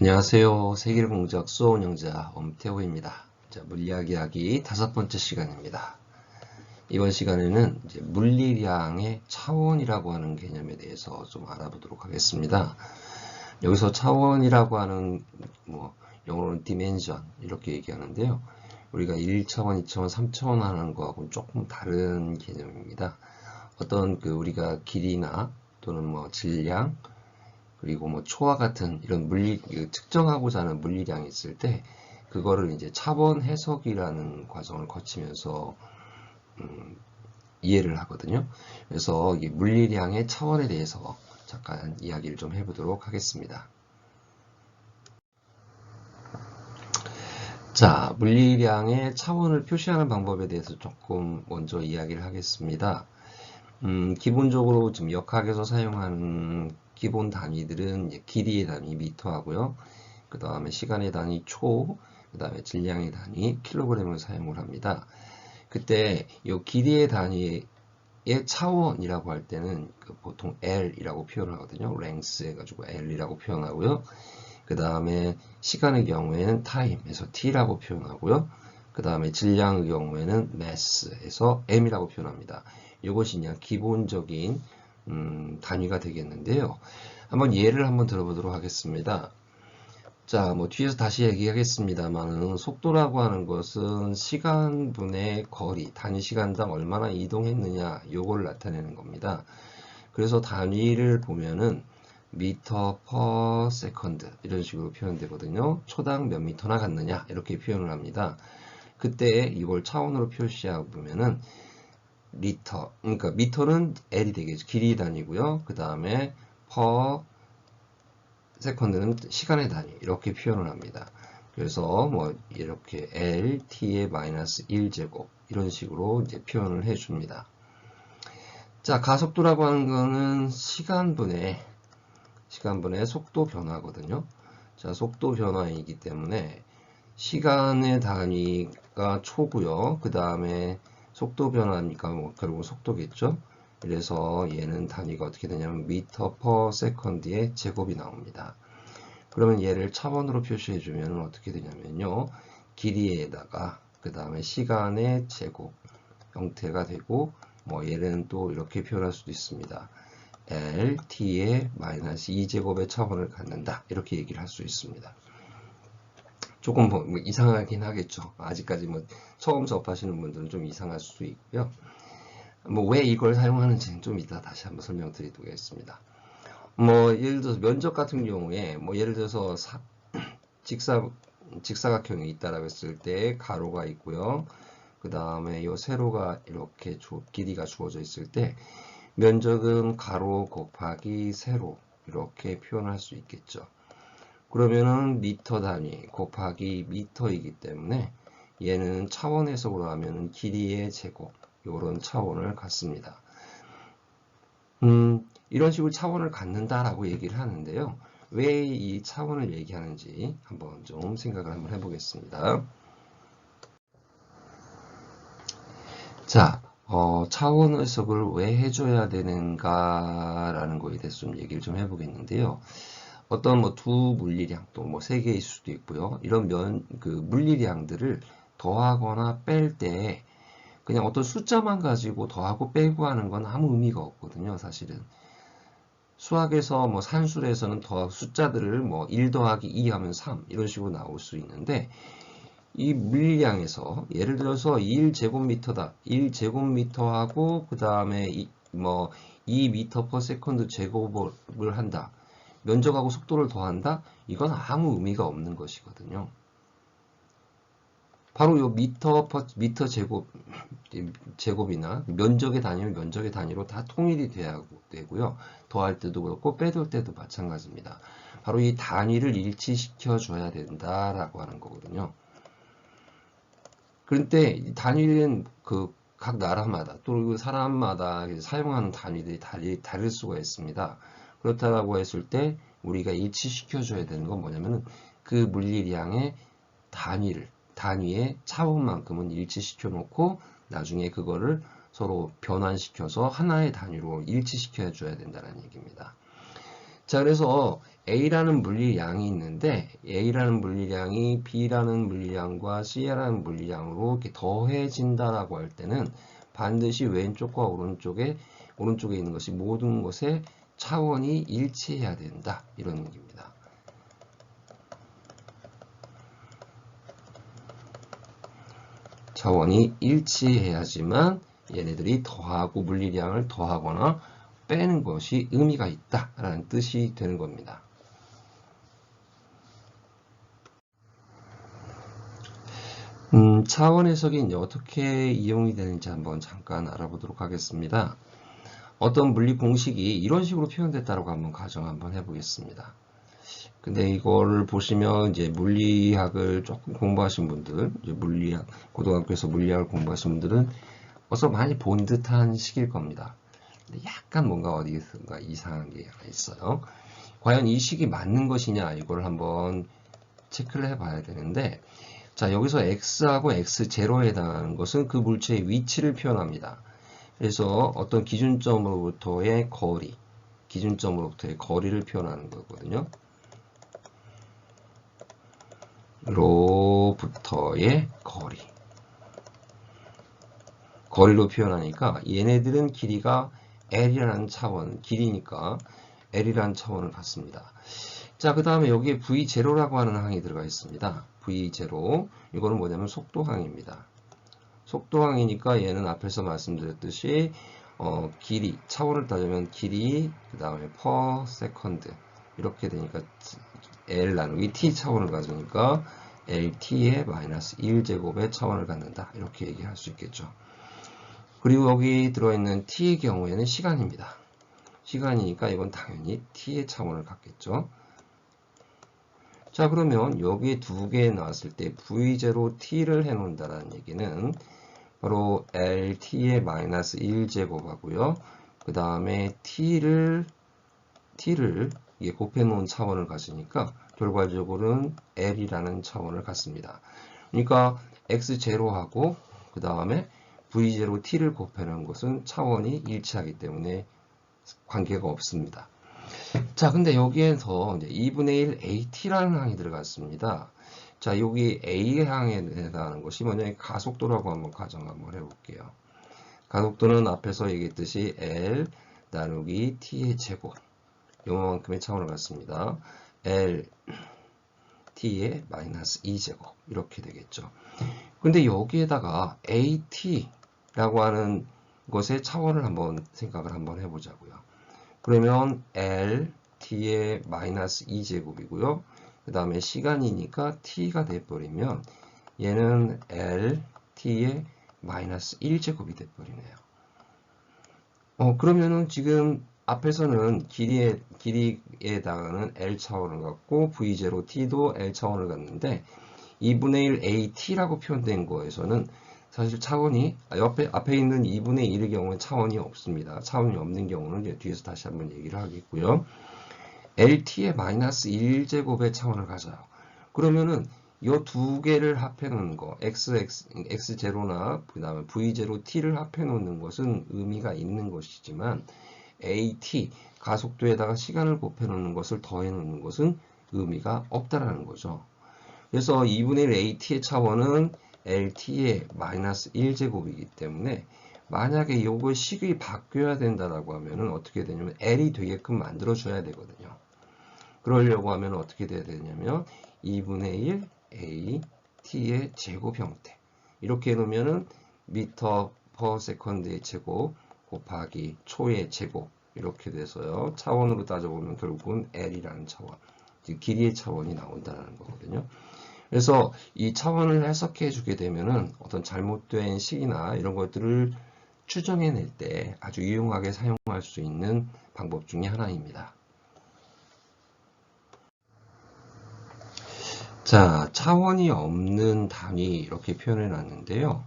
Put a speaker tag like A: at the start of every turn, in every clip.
A: 안녕하세요. 세계공작 수호운영자 엄태호입니다. 자, 물리학 이야기 5번째 시간입니다. 이번 시간에는 이제 물리량의 차원이라고 하는 개념에 대해서 좀 알아보도록 하겠습니다. 여기서 차원이라고 하는 영어로는 dimension 이렇게 얘기하는데요. 우리가 1차원, 2차원, 3차원 하는 거하고는 조금 다른 개념입니다. 어떤 우리가 길이나 또는 질량 그리고 초와 같은 이런 측정하고자 하는 물리량이 있을 때 그거를 이제 차원 해석이라는 과정을 거치면서 이해를 하거든요. 그래서 이 물리량의 차원에 대해서 잠깐 이야기를 좀 해보도록 하겠습니다. 자, 물리량의 차원을 표시하는 방법에 대해서 조금 먼저 이야기를 하겠습니다. 기본적으로 지금 역학에서 사용하는 기본 단위들은 이제 길이의 단위 미터하고요. 그 다음에 시간의 단위 초, 그 다음에 질량의 단위 킬로그램을 사용을 합니다. 그때 이 길이의 단위의 차원이라고 할 때는 보통 L이라고 표현을 하거든요. length 해가지고 L이라고 표현하고요. 그 다음에 시간의 경우에는 time에서 T라고 표현하고요. 그 다음에 질량의 경우에는 mass에서 M이라고 표현합니다. 이것이 그냥 기본적인 단위가 되겠는데요. 한번 예를 한번 들어보도록 하겠습니다. 자, 뒤에서 다시 얘기하겠습니다만은 속도라고 하는 것은 시간분의 거리, 단위 시간당 얼마나 이동했느냐, 요걸 나타내는 겁니다. 그래서 단위를 보면은 미터 퍼 세컨드 이런 식으로 표현되거든요. 초당 몇 미터나 갔느냐 이렇게 표현을 합니다. 그때 이걸 차원으로 표시하고 보면은 리터, 그러니까 미터는 L이 되겠죠. 길이 단위고요. 그 다음에 퍼 세컨드는 시간의 단위 이렇게 표현을 합니다. 그래서 이렇게 L, T의 마이너스 1제곱 이런 식으로 이제 표현을 해줍니다. 자, 가속도라고 하는 거는 시간분의 속도 변화거든요. 자, 속도 변화이기 때문에 시간의 단위가 초고요. 그 다음에 속도 변화니까 결국 속도겠죠. 그래서 얘는 단위가 어떻게 되냐면 미터 퍼 세컨드의 제곱이 나옵니다. 그러면 얘를 차원으로 표시해 주면 어떻게 되냐면요. 길이에다가 그 다음에 시간의 제곱 형태가 되고 얘는 또 이렇게 표현할 수도 있습니다. L, T의 마이너스 2제곱의 차원을 갖는다. 이렇게 얘기를 할 수 있습니다. 조금 이상하긴 하겠죠. 아직까지 처음 접하시는 분들은 좀 이상할 수도 있고요. 왜 이걸 사용하는지는 좀 이따 다시 한번 설명드리겠습니다. 예를 들어서 면적 같은 경우에 예를 들어서 직사각형이 있다라고 했을 때 가로가 있고요. 그 다음에 이 세로가 이렇게 길이가 주어져 있을 때 면적은 가로 곱하기 세로 이렇게 표현할 수 있겠죠. 그러면은 미터 단위 곱하기 미터이기 때문에 얘는 차원 해석으로 하면 길이의 제곱 이런 차원을 갖습니다. 이런 식으로 차원을 갖는다라고 얘기를 하는데요. 왜 이 차원을 얘기하는지 한번 좀 생각을 한번 해보겠습니다. 자, 차원 해석을 왜 해줘야 되는가라는 거에 대해서 좀 얘기를 좀 해보겠는데요. 어떤 두 물리량 또 세 개일 수도 있고요. 이런 물리량들을 더하거나 뺄 때 그냥 어떤 숫자만 가지고 더하고 빼고 하는 건 아무 의미가 없거든요. 사실은 수학에서 산술에서는 숫자들을 1 더하기 2 하면 3 이런 식으로 나올 수 있는데 이 물리량에서 예를 들어서 1제곱미터다. 1제곱미터하고 그 다음에 2미터 퍼 세컨드 제곱을 한다. 면적하고 속도를 더한다? 이건 아무 의미가 없는 것이거든요. 바로 이 미터 제곱이나 면적의 단위는 면적의 단위로 다 통일이 돼야 되고요. 더할 때도 그렇고 빼둘 때도 마찬가지입니다. 바로 이 단위를 일치시켜 줘야 된다라고 하는 거거든요. 그런데 이 단위는 각 나라마다 또 사람마다 사용하는 단위들이 다를 수가 있습니다. 그렇다고 했을 때 우리가 일치시켜 줘야 되는 건 뭐냐면은 그 물리량의 단위의 차원만큼은 일치시켜 놓고 나중에 그거를 서로 변환시켜서 하나의 단위로 일치시켜 줘야 된다는 얘기입니다. 자, 그래서 A라는 물리량이 있는데 A라는 물리량이 B라는 물리량과 C라는 물리량으로 이렇게 더해진다라고 할 때는 반드시 왼쪽과 오른쪽에 있는 것이 모든 것의 차원이 일치해야 된다. 이런 얘기입니다. 차원이 일치해야지만 얘네들이 더하고 물리량을 더하거나 빼는 것이 의미가 있다라는 뜻이 되는 겁니다. 차원 해석이 이제 어떻게 이용이 되는지 한번 잠깐 알아보도록 하겠습니다. 어떤 물리 공식이 이런 식으로 표현됐다고 한번 가정 한번 해보겠습니다. 근데 이거를 보시면 이제 물리학을 조금 공부하신 분들, 이제 고등학교에서 물리학을 공부하신 분들은 어서 많이 본 듯한 식일 겁니다. 근데 약간 뭔가 어디선가 이상한 게 있어요. 과연 이 식이 맞는 것이냐 이걸 한번 체크를 해봐야 되는데, 자, 여기서 x하고 x0에 해당하는 것은 그 물체의 위치를 표현합니다. 그래서 어떤 기준점으로부터의 거리를 표현하는 거거든요. 로부터의 거리로 표현하니까 얘네들은 길이가 L이라는 차원, 길이니까 L이라는 차원을 갖습니다. 자, 그 다음에 여기에 V0라고 하는 항이 들어가 있습니다. V0. 이거는 뭐냐면 속도항입니다. 속도항이니까 얘는 앞에서 말씀드렸듯이 길이, 차원을 따지면 길이, 그 다음에 per second 이렇게 되니까 L 나누기 T 차원을 가지니까 LT의 마이너스 1제곱의 차원을 갖는다. 이렇게 얘기할 수 있겠죠. 그리고 여기 들어있는 T의 경우에는 시간입니다. 시간이니까 이건 당연히 T의 차원을 갖겠죠. 자, 그러면 여기 두 개 나왔을 때 V0T를 해놓는다는 얘기는 바로 LT의 마이너스 1제곱하고요. 그 다음에 T를 이게 곱해놓은 차원을 가지니까 결과적으로는 L이라는 차원을 갖습니다. 그러니까 X0하고 그 다음에 V0T를 곱해놓은 것은 차원이 일치하기 때문에 관계가 없습니다. 자, 근데 여기에서 이제 2분의 1 AT라는 항이 들어갔습니다. 자, 여기 A항에 해당하는 것이 뭐냐면 가속도라고 한번 가정 한번 해볼게요. 가속도는 앞에서 얘기했듯이 L 나누기 T의 제곱. 요만큼의 차원을 갖습니다. L T의 마이너스 2제곱. 이렇게 되겠죠. 근데 여기에다가 AT라고 하는 것의 차원을 한번 생각을 한번 해보자고요. 그러면 L T의 마이너스 2제곱이고요. 그 다음에 시간이니까 T가 돼버리면 얘는 L T의 마이너스 1제곱이 돼버리네요. 그러면은 지금 앞에서는 길이에 해당하는 L 차원을 갖고 V0T도 L 차원을 갖는데 2분의 1 AT라고 표현된 거에서는 사실 차원이 앞에 있는 2분의 1의 경우는 차원이 없습니다. 차원이 없는 경우는 이제 뒤에서 다시 한번 얘기를 하겠고요. LT의 마이너스 1제곱의 차원을 가져요. 그러면은 이 두 개를 합해 놓는 거, X0나 그 다음에 V0T를 합해 놓는 것은 의미가 있는 것이지만 AT, 가속도에다가 시간을 곱해 놓는 것을 더해 놓는 것은 의미가 없다라는 거죠. 그래서 2분의 1 AT의 차원은 LT의 마이너스 1제곱이기 때문에 만약에 이거 식이 바뀌어야 된다라고 하면은 어떻게 되냐면 L이 되게끔 만들어줘야 되거든요. 그러려고 하면 어떻게 돼야 되냐면 2분의 1 AT의 제곱 형태. 이렇게 해놓으면은 미터 퍼 세컨드의 제곱 곱하기 초의 제곱 이렇게 돼서요. 차원으로 따져보면 결국은 L이라는 차원, 즉 길이의 차원이 나온다는 거거든요. 그래서 이 차원을 해석해 주게 되면은 어떤 잘못된 식이나 이런 것들을 추정해낼 때 아주 유용하게 사용할 수 있는 방법 중에 하나입니다. 자, 차원이 없는 단위 이렇게 표현해 놨는데요.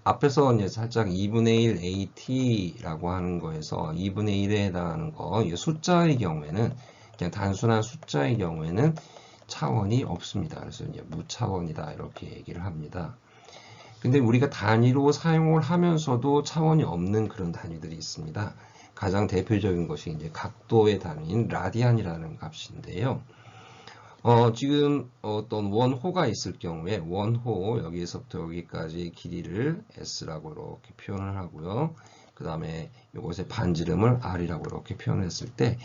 A: 앞에서 이제 살짝 2분의 1 AT라고 하는 거에서 2분의 1에 해당하는 거, 이 숫자의 경우에는 그냥 단순한 숫자의 경우에는 차원이 없습니다. 그래서 이제 무차원이다 이렇게 얘기를 합니다. 근데 우리가 단위로 사용을 하면서도 차원이 없는 그런 단위들이 있습니다. 가장 대표적인 것이 이제 각도의 단위인 라디안이라는 값인데요. 지금 어떤 원호가 있을 경우에 원호 여기에서부터 여기까지 길이를 s라고 이렇게 표현을 하고요. 그 다음에 이것의 반지름을 r이라고 이렇게 표현했을 때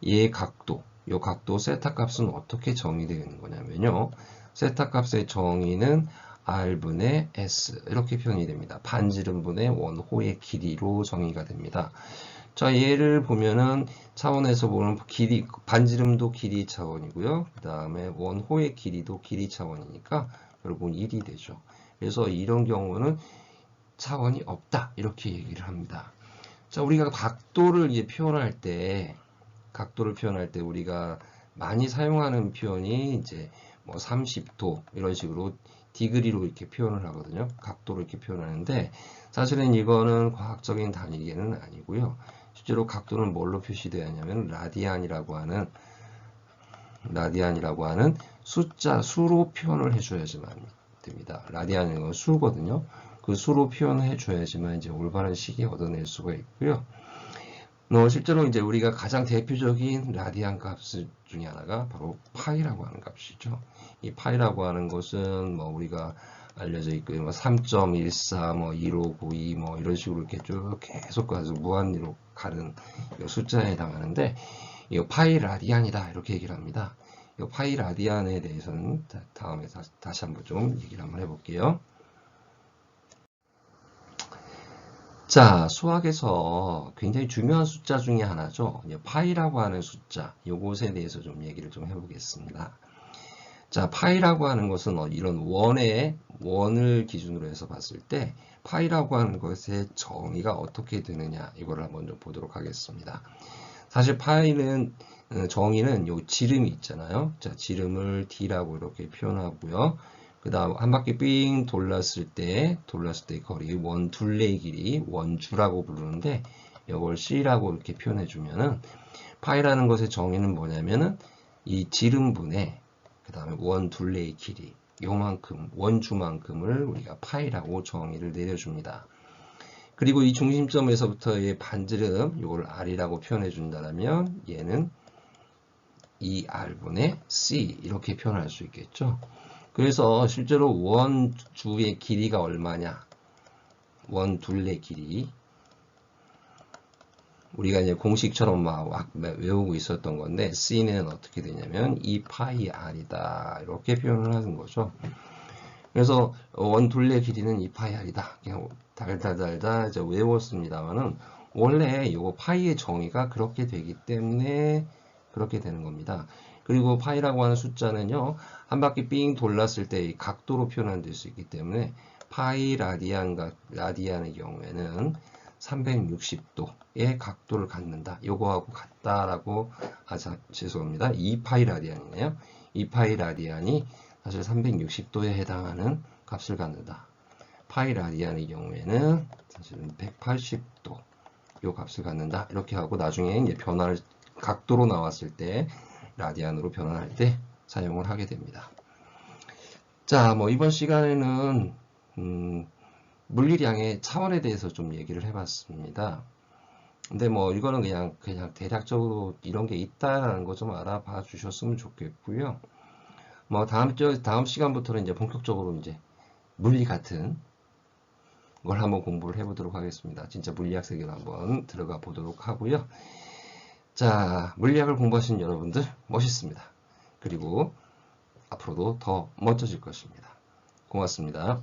A: 이 각도, 이 각도 세타 값은 어떻게 정의되어 있는 거냐면요. 세타 값의 정의는 r분의 s 이렇게 표현이 됩니다. 반지름분의 원호의 길이로 정의가 됩니다. 자, 얘를 보면은 차원에서 보는 길이, 반지름도 길이 차원이고요. 그 다음에 원호의 길이도 길이 차원이니까 결국은 1이 되죠. 그래서 이런 경우는 차원이 없다. 이렇게 얘기를 합니다. 자, 우리가 각도를 이제 표현할 때 우리가 많이 사용하는 표현이 이제 뭐 30도 이런 식으로 디그리로 이렇게 표현을 하거든요. 각도로 이렇게 표현하는데 사실은 이거는 과학적인 단위계는 아니고요. 실제로 각도는 뭘로 표시되어 있냐면 라디안이라고 하는 숫자 수로 표현을 해줘야지만 됩니다. 라디안은 건 수거든요. 그 수로 표현을 해줘야지만 이제 올바른 식이 얻어낼 수가 있고요. 실제로 이제 우리가 가장 대표적인 라디안 값 중에 하나가 바로 파이라고 하는 값이죠. 이 파이라고 하는 것은 뭐 우리가 알려져 있고요. 뭐 3.14, 뭐 1592, 뭐 이런 식으로 이렇게 쭉 계속 가서 무한리로 가는 숫자에 해당하는데, 이 파이 라디안이다 이렇게 얘기를 합니다. 이 파이 라디안에 대해서는 다음에 다시 한번 좀 얘기를 한번 해볼게요. 자, 수학에서 굉장히 중요한 숫자 중에 하나죠. 파이라고 하는 숫자, 이것에 대해서 좀 얘기를 좀 해보겠습니다. 자, 파이라고 하는 것은 이런 원을 기준으로 해서 봤을 때 파이라고 하는 것의 정의가 어떻게 되느냐 이걸 한번 좀 보도록 하겠습니다. 사실 파이는 정의는 요 지름이 있잖아요. 자, 지름을 d라고 이렇게 표현하고요. 그 다음 한 바퀴 삥 돌았을 때 거리 원 둘레의 길이 원주라고 부르는데 이걸 c라고 이렇게 표현해 주면은 파이라는 것의 정의는 뭐냐면은 이 지름분의 그 다음에 원 둘레의 길이 요만큼 원주만큼을 우리가 파이라고 정의를 내려줍니다. 그리고 이 중심점에서부터의 반지름 이걸 r이라고 표현해 준다면 얘는 2r분의 c 이렇게 표현할 수 있겠죠. 그래서 실제로 원주의 길이가 얼마냐? 원 둘레 길이. 우리가 이제 공식처럼 막 외우고 있었던 건데, C는 어떻게 되냐면 2파이 R이다. 이렇게 표현을 하는 거죠. 그래서 원 둘레 길이는 2파이 R이다. 그냥 달달달달 이제 외웠습니다만은, 원래 이거 파이의 정의가 그렇게 되기 때문에 그렇게 되는 겁니다. 그리고 파이라고 하는 숫자는요, 한 바퀴 삥 돌았을 때 각도로 표현될 수 있기 때문에 파이 라디안의 경우에는 360도의 각도를 갖는다. 요거하고 같다라고 죄송합니다. 2파이 라디안이네요. 2파이 라디안이 사실 360도에 해당하는 값을 갖는다. 파이 라디안의 경우에는 사실은 180도 요 값을 갖는다. 이렇게 하고 나중에 이제 각도로 나왔을 때 라디안으로 변환할 때 사용을 하게 됩니다. 자, 뭐 이번 시간에는 물리량의 차원에 대해서 좀 얘기를 해봤습니다. 근데 뭐 이거는 그냥 대략적으로 이런 게 있다라는 거 좀 알아봐 주셨으면 좋겠고요. 뭐 다음 시간부터는 이제 본격적으로 이제 물리 같은 걸 한번 공부를 해보도록 하겠습니다. 진짜 물리학 세계로 한번 들어가 보도록 하고요. 자, 물리학을 공부하신 여러분들 멋있습니다. 그리고 앞으로도 더 멋져질 것입니다. 고맙습니다.